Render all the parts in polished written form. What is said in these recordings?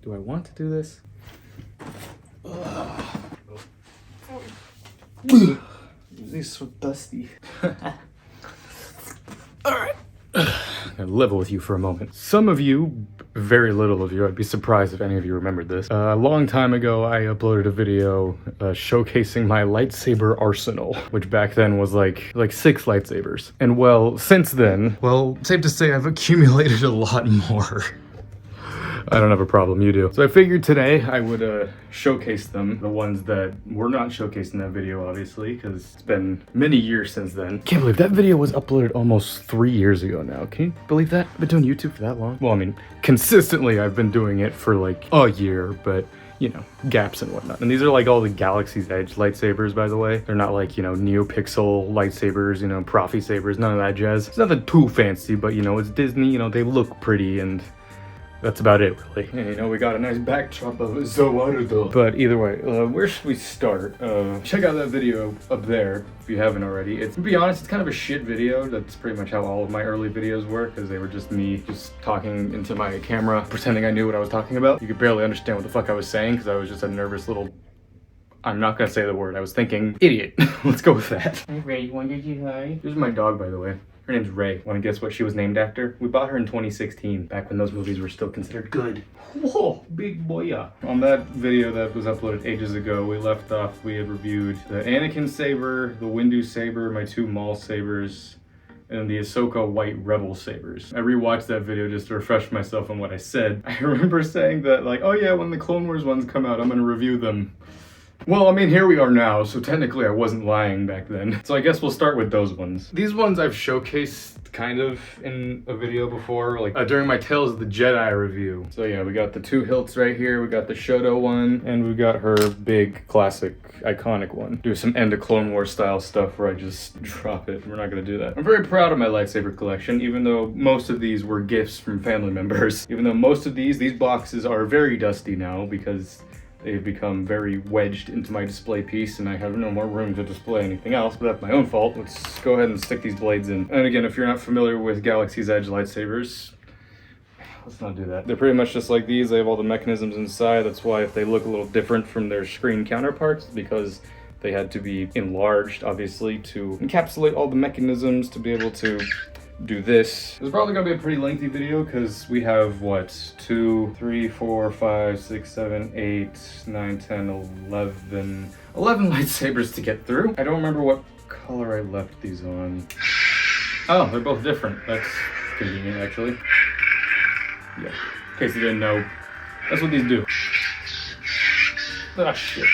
Do I want to do this? These are so dusty. Alright. I'm gonna level with you for a moment. Some of you, very little of you, I'd be surprised if any of you remembered this. A long time ago, I uploaded a video showcasing my lightsaber arsenal, which back then was like 6 lightsabers. And well, since then, well, safe to say I've accumulated a lot more. I don't have a problem, you do. So I figured today I would showcase them, the ones that were not showcased in that video, obviously, because it's been many years since then. Can't believe that video was uploaded almost 3 years ago now. Can you believe that? I've been doing YouTube for that long. Well, I mean, consistently I've been doing it for like a year, but you know, gaps and whatnot. And these are like all the Galaxy's Edge lightsabers, by the way. They're not like, you know, NeoPixel lightsabers, you know, Profi sabers, none of that jazz. It's nothing too fancy, but you know, it's Disney, you know, they look pretty and that's about it, really. And, you know, we got a nice backdrop of Zawarudo. But either way, where should we start? Check out that video up there if you haven't already. To be honest, it's kind of a shit video. That's pretty much how all of my early videos were, because they were just me just talking into my camera, pretending I knew what I was talking about. You could barely understand what the fuck I was saying, because I was just a nervous little... I'm not gonna say the word. I was thinking, idiot. Let's go with that. Hey, Ray, you wanna say hi? This is my dog, by the way. Her name's Ray. Wanna guess what she was named after? We bought her in 2016, back when those movies were still considered good. Whoa, big boya. On that video that was uploaded ages ago, we left off, we had reviewed the Anakin saber, the Windu saber, my 2 Maul sabers, and the Ahsoka White Rebel sabers. I rewatched that video just to refresh myself on what I said. I remember saying that, like, oh yeah, when the Clone Wars ones come out, I'm gonna review them. Well, I mean, here we are now, so technically I wasn't lying back then. So I guess we'll start with those ones. These ones I've showcased kind of in a video before, like during my Tales of the Jedi review. So yeah, we got the 2 hilts right here, we got the Shoto one, and we got her big, classic, iconic one. Do some End of Clone Wars style stuff where I just drop it. We're not gonna do that. I'm very proud of my lightsaber collection, even though most of these were gifts from family members. Even though most of these boxes are very dusty now because they've become very wedged into my display piece and I have no more room to display anything else, but that's my own fault. Let's go ahead and stick these blades in. And again, if you're not familiar with Galaxy's Edge lightsabers, let's not do that. They're pretty much just like these. They have all the mechanisms inside. That's why if they look a little different from their screen counterparts, because they had to be enlarged, obviously, to encapsulate all the mechanisms to be able to do this. It's probably gonna be a pretty lengthy video because we have what, 2, 3, 4, 5, 6, 7, 8, 9, 10, 11 lightsabers to get through. I don't remember what color I left these on. Oh, they're both different. That's convenient, actually. Yeah, in case you didn't know, that's what these do. Ah, shit.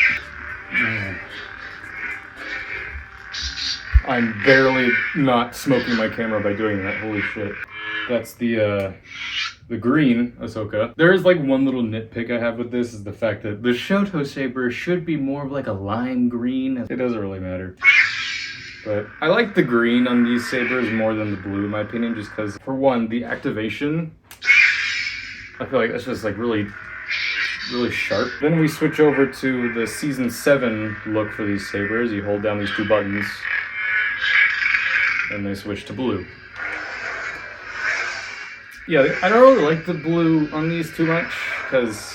I'm barely not smoking my camera by doing that. Holy shit. That's the green Ahsoka. There is like one little nitpick I have with this is the fact that the Shoto saber should be more of like a lime green. It doesn't really matter. But I like the green on these sabers more than the blue in my opinion, just because for one, the activation, I feel like that's just like really sharp. Then we switch over to the season 7 look for these sabers. You hold down these 2 buttons and they switch to blue. Yeah, I don't really like the blue on these too much because,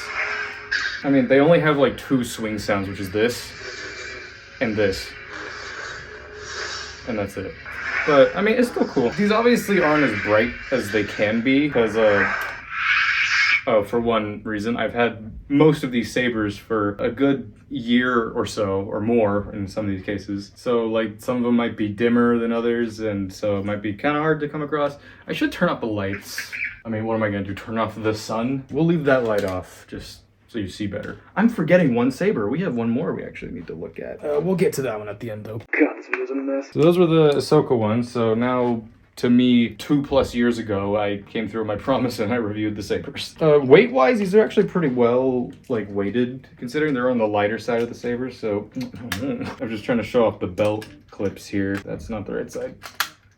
I mean, they only have like 2 swing sounds, which is this and this. And that's it. But, I mean, it's still cool. These obviously aren't as bright as they can be because, for one reason, I've had most of these sabers for a good year or so, or more in some of these cases. So like some of them might be dimmer than others, and so it might be kind of hard to come across. I should turn off the lights. I mean, what am I gonna do, turn off the sun? We'll leave that light off, just so you see better. I'm forgetting one saber. We have one more we actually need to look at. We'll get to that one at the end though. God, this video's a mess. So those were the Ahsoka ones, so now, to me, 2+ years ago, I came through my promise and I reviewed the sabers. Weight-wise, these are actually pretty well, like, weighted, considering they're on the lighter side of the sabers, so... I'm just trying to show off the belt clips here. That's not the right side.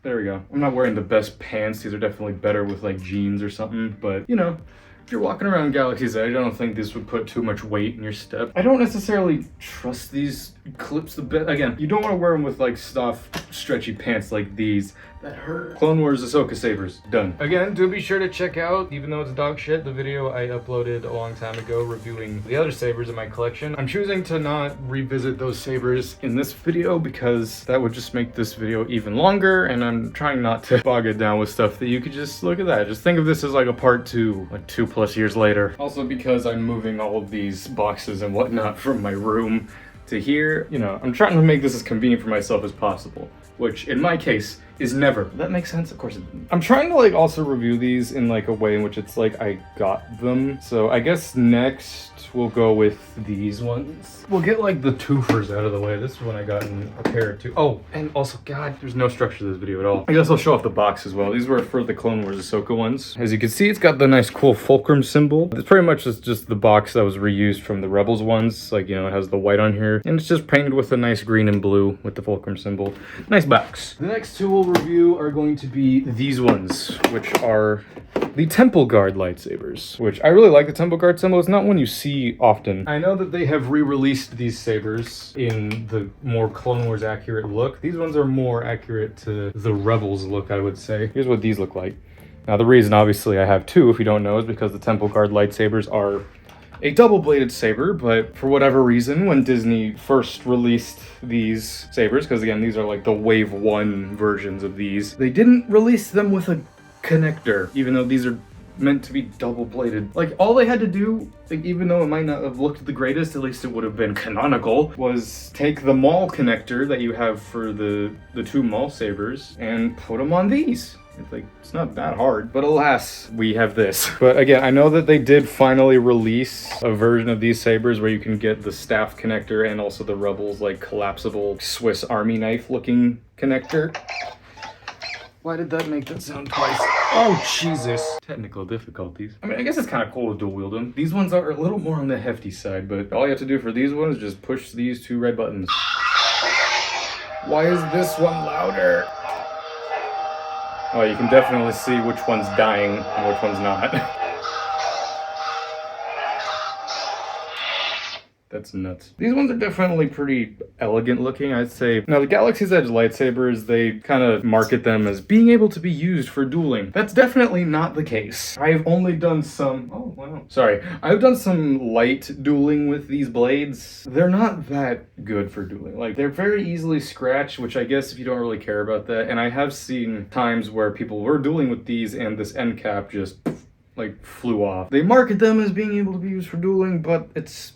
There we go. I'm not wearing the best pants. These are definitely better with, like, jeans or something, but, you know, if you're walking around Galaxy's Edge, I don't think this would put too much weight in your step. I don't necessarily trust these clips the best. Again, you don't want to wear them with like soft, stretchy pants like these That hurt. Clone Wars Ahsoka sabers. Done. Again, do be sure to check out, even though it's dog shit, the video I uploaded a long time ago reviewing the other sabers in my collection. I'm choosing to not revisit those sabers in this video because that would just make this video even longer, and I'm trying not to bog it down with stuff that you could just look at that. Just think of this as like a part 2, like 2+ years later. Also because I'm moving all of these boxes and whatnot from my room to here, you know, I'm trying to make this as convenient for myself as possible, which in my case is never. That makes sense? Of course it doesn't. I'm trying to like also review these in like a way in which it's like I got them. So I guess next we'll go with these ones. We'll get like the twofers out of the way. This one I got in a pair of two. Oh, and also, God, there's no structure to this video at all. I guess I'll show off the box as well. These were for the Clone Wars Ahsoka ones. As you can see, it's got the nice cool fulcrum symbol. It's pretty much just the box that was reused from the Rebels ones. Like, you know, it has the white on here. And it's just painted with a nice green and blue with the fulcrum symbol. Nice box. The next two we'll review are going to be these ones, which are the Temple Guard lightsabers, which I really like. The Temple Guard symbol. It's not one you see often. I know that they have re-released these sabers in the more Clone Wars accurate look. These ones are more accurate to the Rebels look, I would say. Here's what these look like. Now, the reason, obviously, I have two, if you don't know, is because the Temple Guard lightsabers are a double-bladed saber, but for whatever reason, when Disney first released these sabers, because again, these are like the Wave 1 versions of these, they didn't release them with a connector, even though these are meant to be double-bladed. Like, all they had to do, like, even though it might not have looked the greatest, at least it would have been canonical, was take the Maul connector that you have for the two Maul sabers and put them on these. It's like, it's not that hard, but alas, we have this. But again, I know that they did finally release a version of these sabers where you can get the staff connector and also the Rebels, like, collapsible Swiss Army knife looking connector. Why did that make that sound twice? Oh, Jesus. Technical difficulties. I mean, I guess it's kind of cool to dual wield them. These ones are a little more on the hefty side, but all you have to do for these ones is just push these two red buttons. Why is this one louder? Oh, you can definitely see which one's dying and which one's not. That's nuts. These ones are definitely pretty elegant looking, I'd say. Now, the Galaxy's Edge lightsabers, they kind of market them as being able to be used for dueling. That's definitely not the case. I've only done some... Oh, wow. Sorry. I've done some light dueling with these blades. They're not that good for dueling. Like, they're very easily scratched, which I guess if you don't really care about that. And I have seen times where people were dueling with these and this end cap just, like, flew off. They market them as being able to be used for dueling, but it's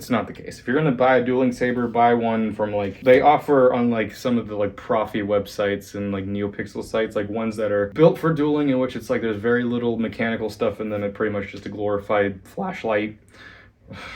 not the case. If you're gonna buy a dueling saber, buy one from like, they offer on like some of the like Profi websites and like NeoPixel sites, like ones that are built for dueling in which it's like there's very little mechanical stuff in them and pretty much just a glorified flashlight.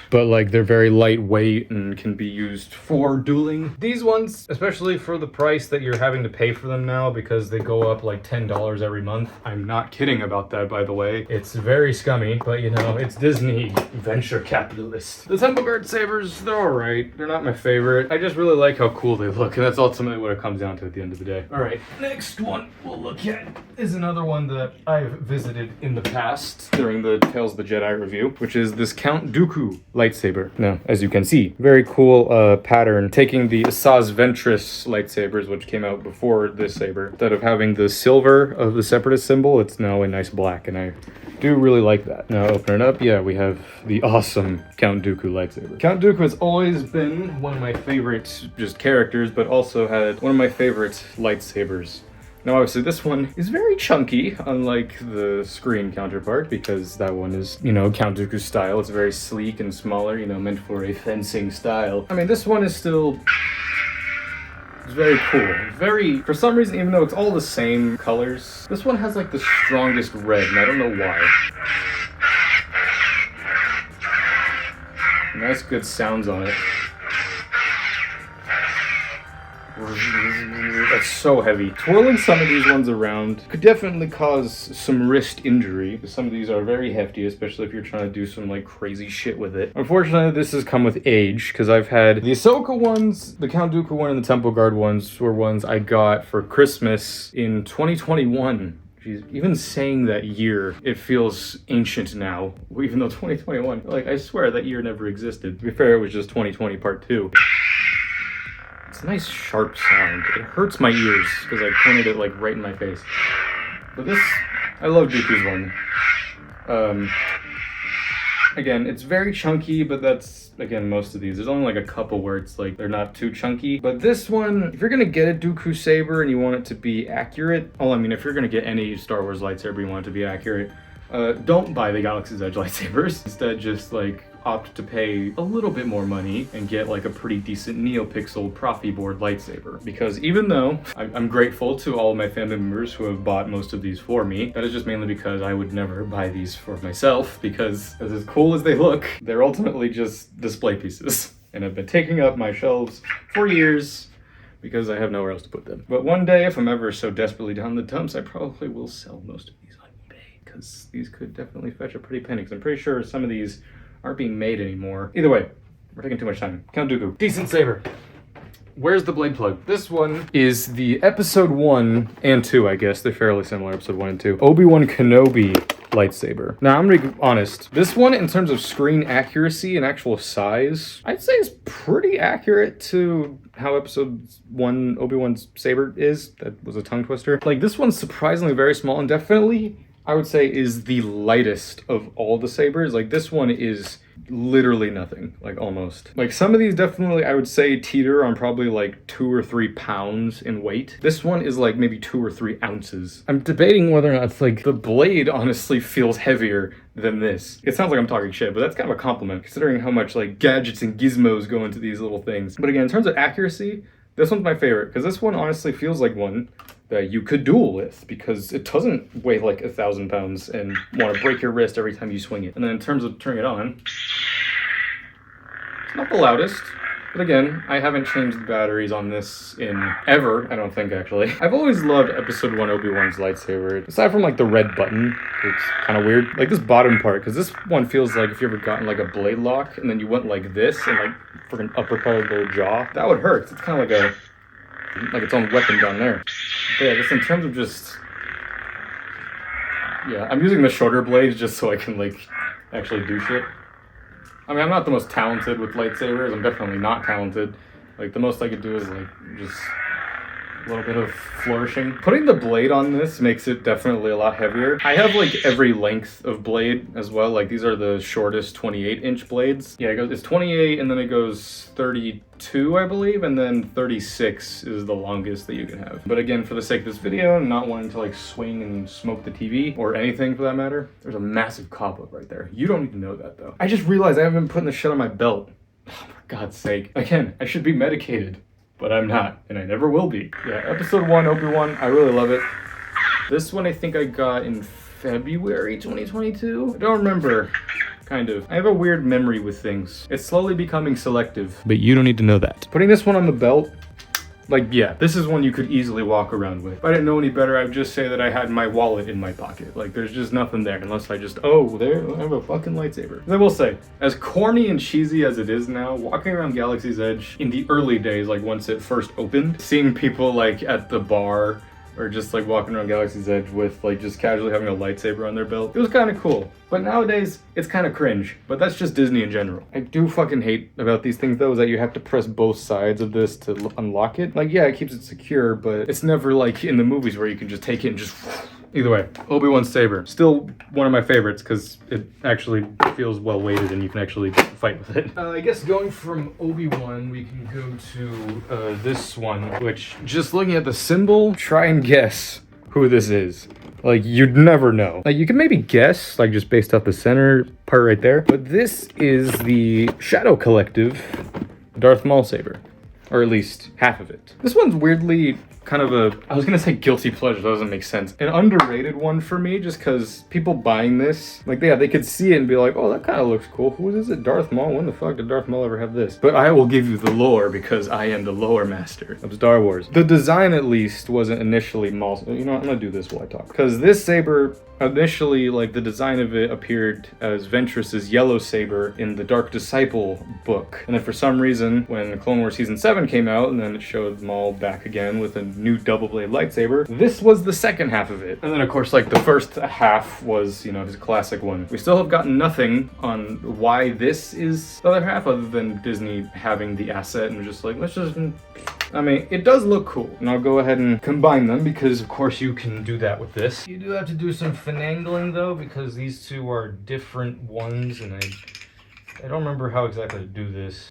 But like they're very lightweight and can be used for dueling. These ones, especially for the price that you're having to pay for them now because they go up like $10 every month. I'm not kidding about that, by the way. It's very scummy, but you know, it's Disney, venture capitalist. The Temple Guard sabers, they're all right. They're not my favorite. I just really like how cool they look, and that's ultimately what it comes down to at the end of the day. All right, next one we'll look at is another one that I've visited in the past during the Tales of the Jedi review, which is this Count Dooku lightsaber. Now, as you can see, very cool pattern, taking the Asajj Ventress lightsabers, which came out before this saber. Instead of having the silver of the Separatist symbol, it's now a nice black, and I do really like that. Now, open it up. Yeah, we have the awesome Count Dooku lightsaber. Count Dooku has always been one of my favorite just characters, but also had one of my favorite lightsabers. Now, obviously, this one is very chunky, unlike the screen counterpart, because that one is, you know, Count Dooku's style. It's very sleek and smaller, you know, meant for a fencing style. I mean, this one is still... It's very cool. Very, for some reason, even though it's all the same colors, this one has, like, the strongest red, and I don't know why. Nice, good sounds on it. That's so heavy. Twirling some of these ones around could definitely cause some wrist injury. Some of these are very hefty, especially if you're trying to do some like crazy shit with it. Unfortunately, this has come with age, because I've had the Ahsoka ones, the Count Dooku one, and the Temple Guard ones were ones I got for Christmas in 2021. Jeez, even saying that year, it feels ancient now. Even though 2021, like I swear that year never existed. To be fair, it was just 2020 part 2. It's a nice sharp sound. It hurts my ears because I pointed it like right in my face. But this, I love Dooku's one. Again, it's very chunky, but that's, again, most of these. There's only like a couple where it's like, they're not too chunky. But this one, if you're gonna get a Dooku saber and you want it to be accurate, if you're gonna get any Star Wars lightsaber, you want it to be accurate, don't buy the Galaxy's Edge lightsabers. Instead, just like opt to pay a little bit more money and get like a pretty decent NeoPixel Profi board lightsaber. Because even though I'm grateful to all of my family members who have bought most of these for me, that is just mainly because I would never buy these for myself, because as cool as they look, they're ultimately just display pieces. And I've been taking up my shelves for years because I have nowhere else to put them. But one day, if I'm ever so desperately down the dumps, I probably will sell most of these on eBay, because these could definitely fetch a pretty penny, because I'm pretty sure some of these aren't being made anymore. Either way, we're taking too much time. Count Dooku. Decent saber. Where's the blade plug? This one is the episode 1 and 2, I guess. They're fairly similar, episode 1 and 2. Obi-Wan Kenobi lightsaber. Now, I'm gonna be honest. This one, in terms of screen accuracy and actual size, I'd say is pretty accurate to how episode 1 Obi-Wan's saber is. That was a tongue twister. Like, this one's surprisingly very small and definitely, I would say, is the lightest of all the sabers. Like, this one is literally nothing, like almost. Like, some of these definitely, I would say, teeter on probably like 2 or 3 pounds in weight. This one is like maybe 2 or 3 ounces. I'm debating whether or not it's like, the blade honestly feels heavier than this. It sounds like I'm talking shit, but that's kind of a compliment considering how much like gadgets and gizmos go into these little things. But again, in terms of accuracy, this one's my favorite, because this one honestly feels like one that you could duel with, because it doesn't weigh like 1,000 pounds and want to break your wrist every time you swing it. And then in terms of turning it on, it's not the loudest, but again, I haven't changed the batteries on this in ever, I don't think, actually. I've always loved episode 1 Obi-Wan's lightsaber. Aside from like the red button, it's kind of weird. Like this bottom part, because this one feels like if you ever gotten like a blade lock and then you went like this and like freaking uppercutted their jaw, that would hurt. It's kind of like its own weapon down there. But yeah, just in terms of just, yeah, I'm using the shorter blades just so I can like actually do shit. I mean, I'm not the most talented with lightsabers. I'm definitely not talented. Like, the most I could do is like just a little bit of flourishing. Putting the blade on this makes it definitely a lot heavier. I have like every length of blade as well. Like, these are the shortest 28-inch blades. Yeah, it's 28 and then it goes 32, I believe, and then 36 is the longest that you can have. But again, for the sake of this video, not wanting to like swing and smoke the TV or anything for that matter, there's a massive cobweb right there. You don't need to know that though. I just realized I haven't been putting the shit on my belt. Oh, for God's sake. Again, I should be medicated, but I'm not, and I never will be. Yeah, episode 1 Obi-Wan, I really love it. This one I think I got in February 2022. I don't remember. Kind of. I have a weird memory with things. It's slowly becoming selective. But you don't need to know that. Putting this one on the belt, like, yeah, this is one you could easily walk around with. If I didn't know any better, I would just say that I had my wallet in my pocket. Like, there's just nothing there unless I just, oh, there, I have a fucking lightsaber. And I will say, as corny and cheesy as it is now, walking around Galaxy's Edge in the early days, like once it first opened, seeing people like at the bar or just like walking around Galaxy's Edge with like just casually having a lightsaber on their belt, it was kind of cool. But nowadays, it's kind of cringe. But that's just Disney in general. I do fucking hate about these things though, is that you have to press both sides of this to unlock it. Like, yeah, it keeps it secure, but it's never like in the movies where you can just take it and just... Either way, Obi-Wan's saber. Still one of my favorites because it actually feels well weighted and you can actually fight with it. I guess going from Obi-Wan, we can go to this one, which, just looking at the symbol, try and guess who this is. Like, you'd never know. Like, you can maybe guess, like, just based off the center part right there. But this is the Shadow Collective Darth Maul saber. Or at least half of it. This one's weirdly kind of a, I was gonna say guilty pleasure, that doesn't make sense. An underrated one for me, just because people buying this, like, yeah, they could see it and be like, oh, that kind of looks cool. Who is it? Darth Maul? When the fuck did Darth Maul ever have this? But I will give you the lore because I am the lore master of Star Wars. The design, at least, wasn't initially Maul's. You know what? I'm gonna do this while I talk. Because this saber, initially, like, the design of it appeared as Ventress's yellow saber in the Dark Disciple book. And then for some reason, when Clone Wars Season 7 came out, and then it showed Maul back again with a new double blade lightsaber, this was the second half of it. And then, of course, like, the first half was, you know, his classic one. We still have gotten nothing on why this is the other half, other than Disney having the asset and just like, let's just I mean, it does look cool. And I'll go ahead and combine them because, of course, you can do that with this. You do have to do some finagling, though, because these two are different ones, and I don't remember how exactly to do this.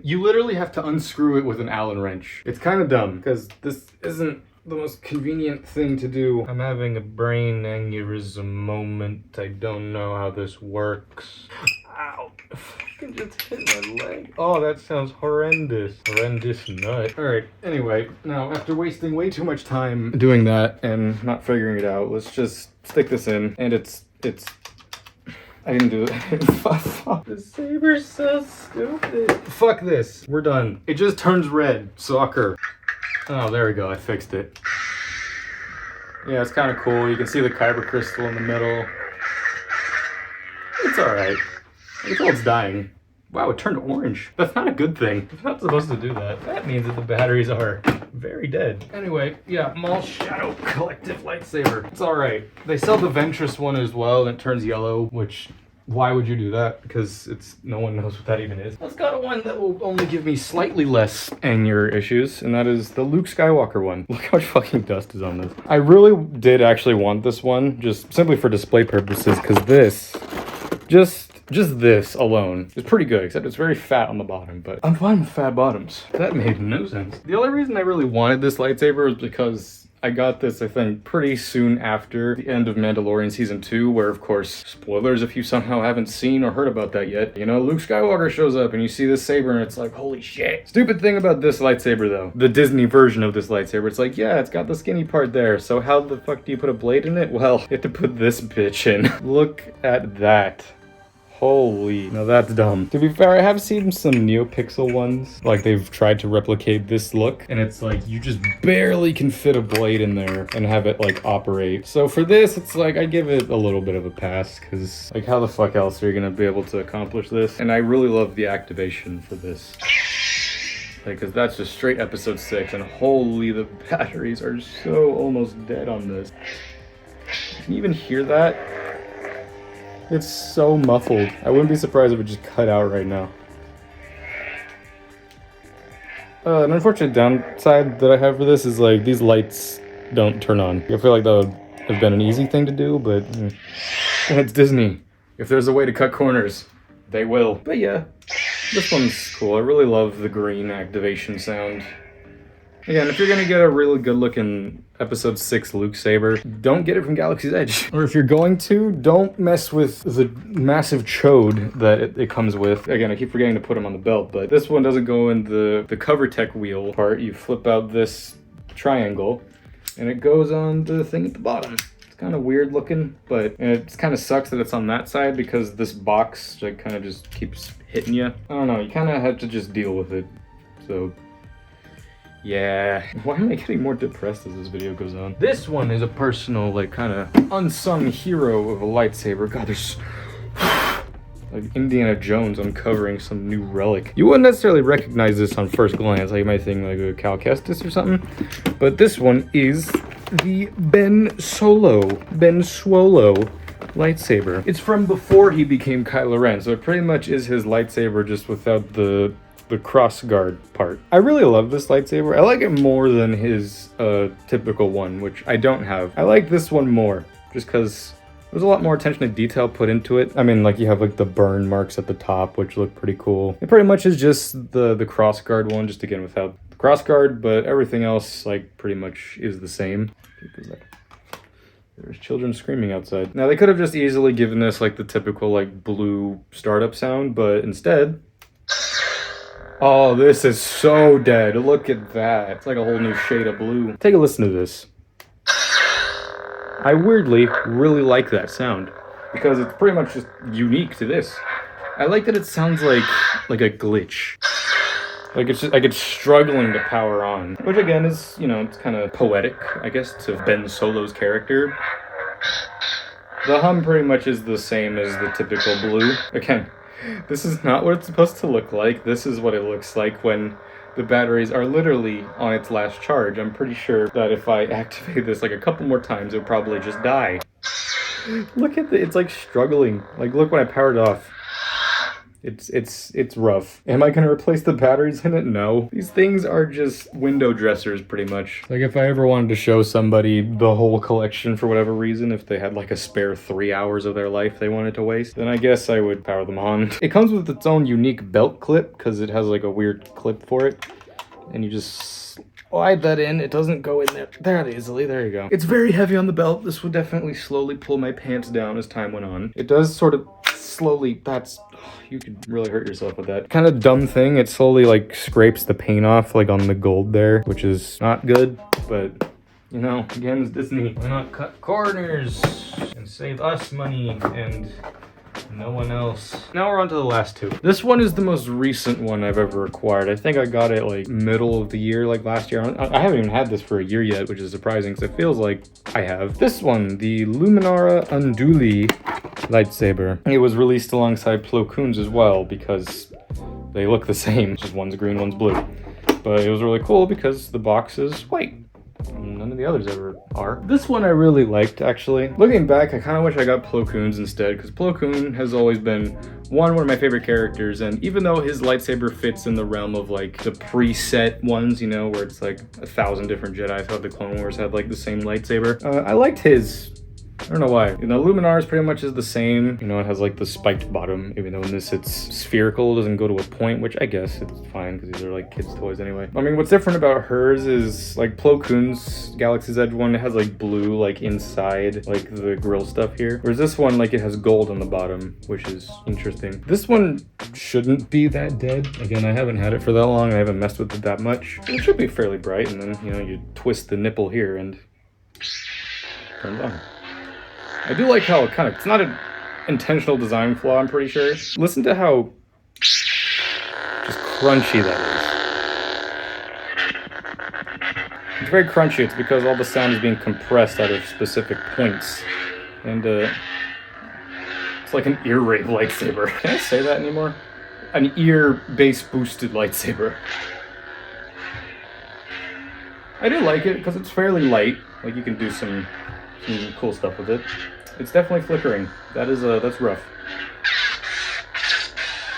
You literally have to unscrew it with an Allen wrench. It's kind of dumb, because this isn't the most convenient thing to do. I'm having a brain aneurysm moment. I don't know how this works. Ow. I can just hit my leg. Oh, that sounds horrendous. Horrendous nut. Alright, anyway, now after wasting way too much time doing that and not figuring it out, let's just stick this in. And it's I didn't do it. Fuck. The saber's so stupid. Fuck this. We're done. It just turns red. Soccer. Oh, there we go. I fixed it. Yeah, it's kind of cool. You can see the kyber crystal in the middle. It's alright. I can tell it's dying. Wow, it turned orange. That's not a good thing. It's not supposed to do that. That means that the batteries are very dead. Anyway, yeah, Maul Shadow Collective Lightsaber. It's alright. They sell the Ventress one as well, and it turns yellow, which... Why would you do that? Because no one knows what that even is. Let's go to one that will only give me slightly less anger issues, and that is the Luke Skywalker one. Look how much fucking dust is on this. I really did actually want this one, just simply for display purposes, because this, just this alone is pretty good, except it's very fat on the bottom, but I'm fine with fat bottoms. That made no sense. The only reason I really wanted this lightsaber was because I got this, I think, pretty soon after the end of Mandalorian Season 2, where, of course, spoilers if you somehow haven't seen or heard about that yet, you know, Luke Skywalker shows up and you see this saber and it's like, holy shit. Stupid thing about this lightsaber, though, the Disney version of this lightsaber, it's like, yeah, it's got the skinny part there, so how the fuck do you put a blade in it? Well, you have to put this bitch in. Look at that. Holy, no, that's dumb. To be fair, I have seen some NeoPixel ones, like they've tried to replicate this look, and it's like you just barely can fit a blade in there and have it like operate. So for this, it's like I give it a little bit of a pass, because like how the fuck else are you gonna be able to accomplish this? And I really love the activation for this. Like, cause that's just straight episode 6, and holy, the batteries are so almost dead on this. Can you even hear that? It's so muffled. I wouldn't be surprised if it just cut out right now. An unfortunate downside that I have for this is like these lights don't turn on. I feel like that would have been an easy thing to do, but and it's Disney. If there's a way to cut corners, they will. But yeah, this one's cool. I really love the green activation sound. Again, if you're gonna get a really good looking episode 6 Luke Saber, don't get it from Galaxy's Edge. Or if you're going to, don't mess with the massive chode that it comes with. Again, I keep forgetting to put them on the belt, but this one doesn't go in the cover tech wheel part. You flip out this triangle and it goes on the thing at the bottom. It's kind of weird looking, but it kind of sucks that it's on that side because this box like kind of just keeps hitting you. I don't know, you kind of have to just deal with it. So yeah. Why am I getting more depressed as this video goes on? This one is a personal, like, kind of unsung hero of a lightsaber. God, there's like Indiana Jones uncovering some new relic. You wouldn't necessarily recognize this on first glance. Like, you might think like a Cal Kestis or something. But this one is the Ben Solo lightsaber. It's from before he became Kylo Ren, so it pretty much is his lightsaber just without the cross guard part. I really love this lightsaber. I like it more than his typical one, which I don't have. I like this one more, just because there's a lot more attention to detail put into it. I mean, like you have like the burn marks at the top, which look pretty cool. It pretty much is just the cross guard one, just again without the cross guard, but everything else like pretty much is the same. There's children screaming outside. Now they could have just easily given this like the typical like blue startup sound, but instead, oh, this is so dead. Look at that. It's like a whole new shade of blue. Take a listen to this. I weirdly really like that sound because it's pretty much just unique to this. I like that it sounds like a glitch. Like it's struggling to power on, which again is, you know, it's kind of poetic, I guess, to Ben Solo's character. The hum pretty much is the same as the typical blue. Again, this is not what it's supposed to look like. This is what it looks like when the batteries are literally on its last charge. I'm pretty sure that if I activate this like a couple more times, it'll probably just die. Look at it's like struggling. Like, look when I power it off. It's rough. Am I gonna replace the batteries in it? No. These things are just window dressers, pretty much. Like, if I ever wanted to show somebody the whole collection for whatever reason, if they had like a spare 3 hours of their life they wanted to waste, then I guess I would power them on. It comes with its own unique belt clip, because it has like a weird clip for it. And you just slide that in. It doesn't go in there that easily. There you go. It's very heavy on the belt. This would definitely slowly pull my pants down as time went on. It does sort of slowly, you could really hurt yourself with that. Kind of dumb thing, it slowly like scrapes the paint off like on the gold there, which is not good, but you know, again, it's Disney. Why not cut corners and save us money and no one else? Now we're on to the last two. This one is the most recent one I've ever acquired. I think I got it like middle of the year, like last year. I haven't even had this for a year yet, which is surprising because it feels like I have. This one, the Luminara Unduli lightsaber. It was released alongside Plo Koon's as well because they look the same. Just one's green, one's blue. But it was really cool because the box is white. None of the others ever are. This one I really liked, actually. Looking back, I kind of wish I got Plo Koon's instead, because Plo Koon has always been one of my favorite characters, and even though his lightsaber fits in the realm of like the preset ones, you know, where it's like 1,000 different Jedi, I thought the Clone Wars had like the same lightsaber. I liked his. I don't know why. You know, Luminar's pretty much is the same. You know, it has like the spiked bottom, even though in this it's spherical, it doesn't go to a point, which I guess it's fine because these are like kids' toys anyway. I mean, what's different about hers is like Plo Koon's Galaxy's Edge one, it has like blue like inside like the grill stuff here. Whereas this one, like it has gold on the bottom, which is interesting. This one shouldn't be that dead. Again, I haven't had it for that long. I haven't messed with it that much. It should be fairly bright, and then, you know, you twist the nipple here and turns on. I do like how it's not an intentional design flaw, I'm pretty sure. Listen to how just crunchy that is. It's very crunchy. It's because all the sound is being compressed out of specific points. And it's like an ear rape lightsaber. Can I say that anymore? An ear bass boosted lightsaber. I do like it because it's fairly light. Like, you can do some cool stuff with it. It's definitely flickering. That's rough.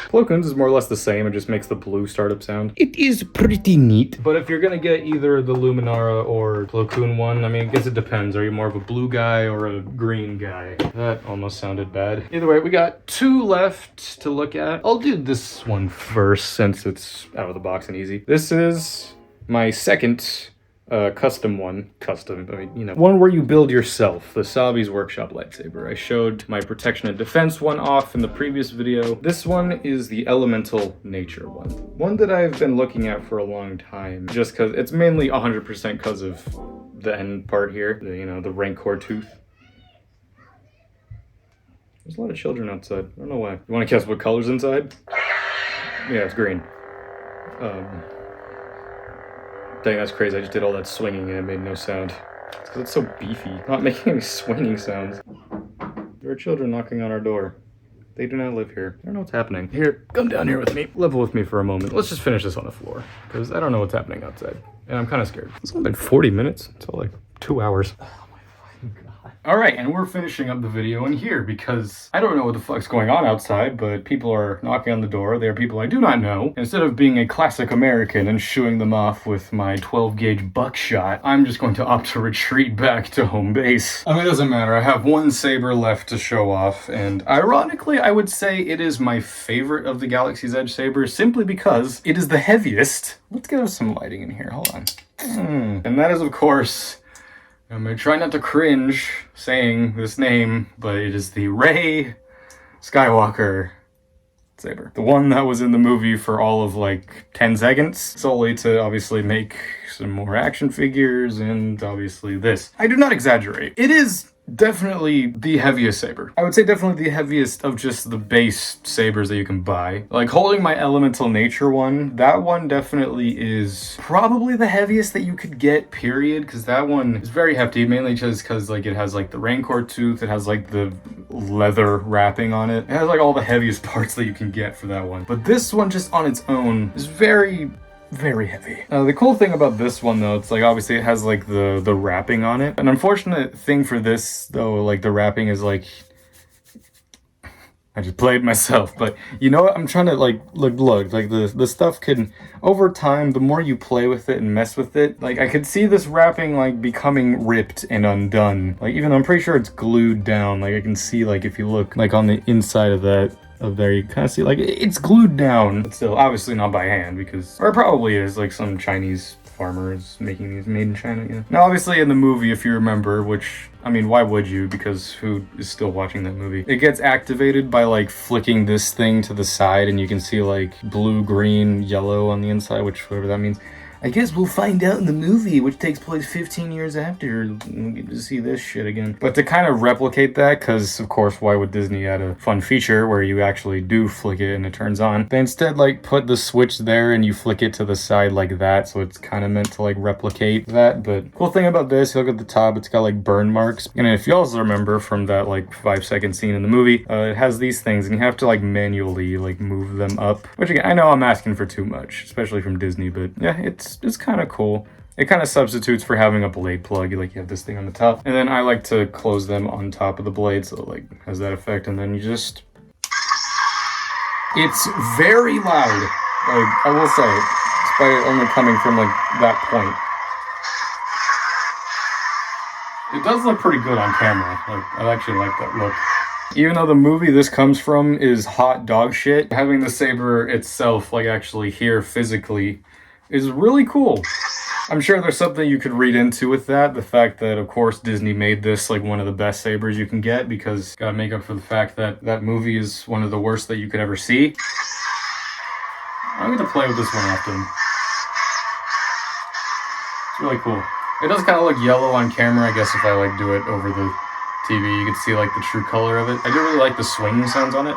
Plo Koon's is more or less the same. It just makes the blue startup sound. It is pretty neat. But if you're gonna get either the Luminara or Plo Koon one, I mean, I guess it depends. Are you more of a blue guy or a green guy? That almost sounded bad. Either way, we got two left to look at. I'll do this one first since it's out of the box and easy. This is my second custom one. I mean, you know, one where you build yourself, the Savi's Workshop lightsaber. I showed my protection and defense one off in the previous video. This one is the elemental nature one. One that I've been looking at for a long time, just because it's mainly 100% because of the end part here, you know, the Rancor tooth. There's a lot of children outside. I don't know why. You want to guess what color's inside? Yeah, it's green. Dang, that's crazy. I just did all that swinging and it made no sound. It's because it's so beefy. Not making any swinging sounds. There are children knocking on our door. They do not live here. I don't know what's happening. Here, come down here with me. Level with me for a moment. Let's just finish this on the floor, because I don't know what's happening outside. And I'm kind of scared. It's only been 40 minutes. It's all like 2 hours. Alright, and we're finishing up the video in here because I don't know what the fuck's going on outside, but people are knocking on the door. They are people I do not know. Instead of being a classic American and shooing them off with my 12-gauge buckshot, I'm just going to opt to retreat back to home base. I mean, it doesn't matter. I have one saber left to show off, and ironically, I would say it is my favorite of the Galaxy's Edge sabers simply because it is the heaviest. Let's get us some lighting in here. Hold on. And that is, of course, I'm gonna try not to cringe saying this name, but it is the Rey Skywalker saber. The one that was in the movie for all of like 10 seconds, solely to obviously make some more action figures and obviously this. I do not exaggerate. It is definitely the heaviest saber. I would say definitely the heaviest of just the base sabers that you can buy. Like holding my elemental nature one, that one definitely is probably the heaviest that you could get, period, because that one is very hefty, mainly just because like it has like the Rancor tooth, it has like the leather wrapping on it. It has like all the heaviest parts that you can get for that one. But this one just on its own is very heavy. The cool thing about this one though, it's like obviously it has like the wrapping on it. An unfortunate thing for this though, like the wrapping is like, I just played myself, but you know what? I'm trying to like look like the stuff can over time. The more you play with it and mess with it, like I could see this wrapping like becoming ripped and undone. Like even though I'm pretty sure it's glued down. Like I can see like if you look like on the inside of that. Of there, you kind of see like it's glued down, but still obviously not by hand because, or it probably is like some Chinese farmer is making these made in China. Yeah. Now, obviously in the movie, if you remember, which I mean, why would you? Because who is still watching that movie? It gets activated by like flicking this thing to the side, and you can see like blue, green, yellow on the inside, which whatever that means. I guess we'll find out in the movie, which takes place 15 years after. We'll get to see this shit again. But to kind of replicate that, because of course, why would Disney add a fun feature where you actually do flick it and it turns on? They instead like put the switch there and you flick it to the side like that. So it's kind of meant to like replicate that. But cool thing about this, you look at the top, it's got like burn marks. And if you also remember from that like 5-second scene in the movie, it has these things and you have to like manually like move them up. Which again, I know I'm asking for too much, especially from Disney, but yeah, it's kind of cool. It kind of substitutes for having a blade plug. Like you have this thing on the top, and then I like to close them on top of the blade, so it like has that effect. And then you just, it's very loud. Like I will say, despite it only coming from like that point, it does look pretty good on camera. Like I actually like that look. Even though the movie this comes from is hot dog shit, having the saber itself like actually here physically is really cool. I'm sure there's something you could read into with that. The fact that, of course, Disney made this like one of the best sabers you can get because gotta make up for the fact that that movie is one of the worst that you could ever see. I'm gonna play with this one often. It's really cool. It does kind of look yellow on camera. I guess if I like do it over the TV, you can see like the true color of it. I do really like the swing sounds on it.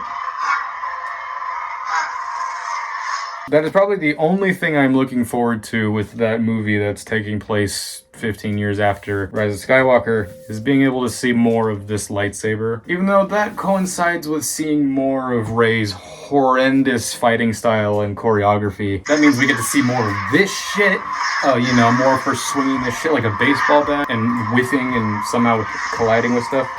That is probably the only thing I'm looking forward to with that movie that's taking place 15 years after Rise of Skywalker, is being able to see more of this lightsaber. Even though that coincides with seeing more of Rey's horrendous fighting style and choreography, that means we get to see more of this shit. You know, more of her swinging this shit like a baseball bat and whiffing and somehow colliding with stuff.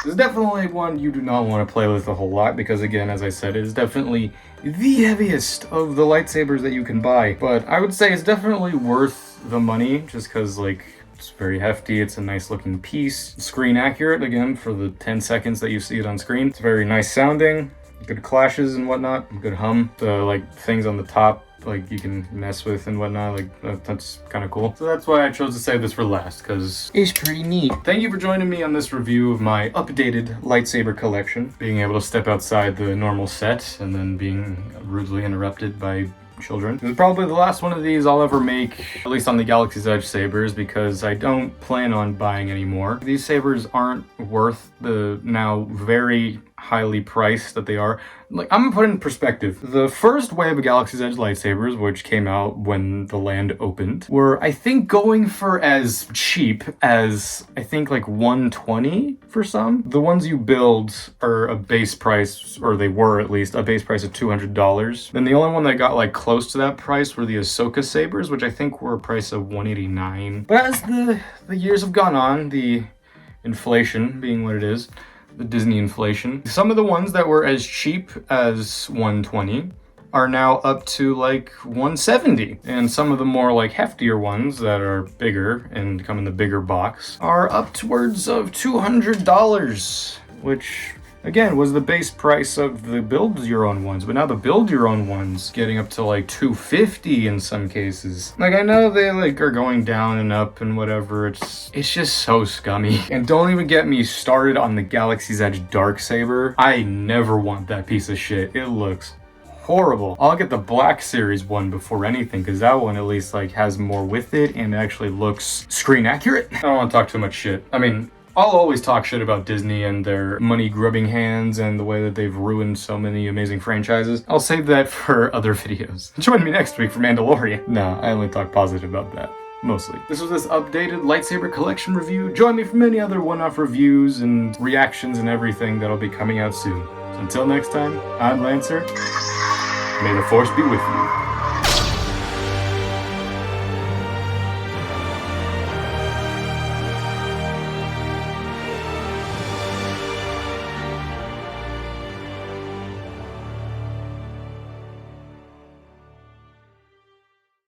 This is definitely one you do not want to play with a whole lot because, again, as I said, it is definitely the heaviest of the lightsabers that you can buy. But I would say it's definitely worth the money just because, like, it's very hefty. It's a nice looking piece. Screen accurate, again, for the 10 seconds that you see it on screen. It's very nice sounding, good clashes and whatnot, good hum. The, like, things on the top, like you can mess with and whatnot, like that's kind of cool. So that's why I chose to save this for last, because it's pretty neat. Thank you for joining me on this review of my updated lightsaber collection. Being able to step outside the normal set and then being rudely interrupted by children. This is probably the last one of these I'll ever make, at least on the Galaxy's Edge sabers, because I don't plan on buying any more. These sabers aren't worth the now very highly priced that they are. Like, I'm gonna put it in perspective. The first wave of Galaxy's Edge lightsabers, which came out when the land opened, were, I think, going for as cheap as, I think, like $120 for some. The ones you build are a base price, or they were at least, a base price of $200. Then the only one that got, like, close to that price were the Ahsoka sabers, which I think were a price of $189. But as the years have gone on, the inflation being what it is, the Disney inflation, some of the ones that were as cheap as $120 are now up to like $170. And some of the more like heftier ones that are bigger and come in the bigger box are upwards of $200, which again was the base price of the build your own ones. But now the build your own ones getting up to like $250 in some cases. Like, I know they like are going down and up and whatever. It's just so scummy. And don't even get me started on the Galaxy's Edge Darksaber. I never want that piece of shit. It looks horrible. I'll get the Black Series one before anything, because that one at least like has more with it and actually looks screen accurate. I don't want to talk too much shit. I mean, I'll always talk shit about Disney and their money-grubbing hands and the way that they've ruined so many amazing franchises. I'll save that for other videos. Join me next week for Mandalorian. No, I only talk positive about that. Mostly. This was this updated lightsaber collection review. Join me for many other one-off reviews and reactions and everything that'll be coming out soon. So until next time, I'm Lancer. May the Force be with you.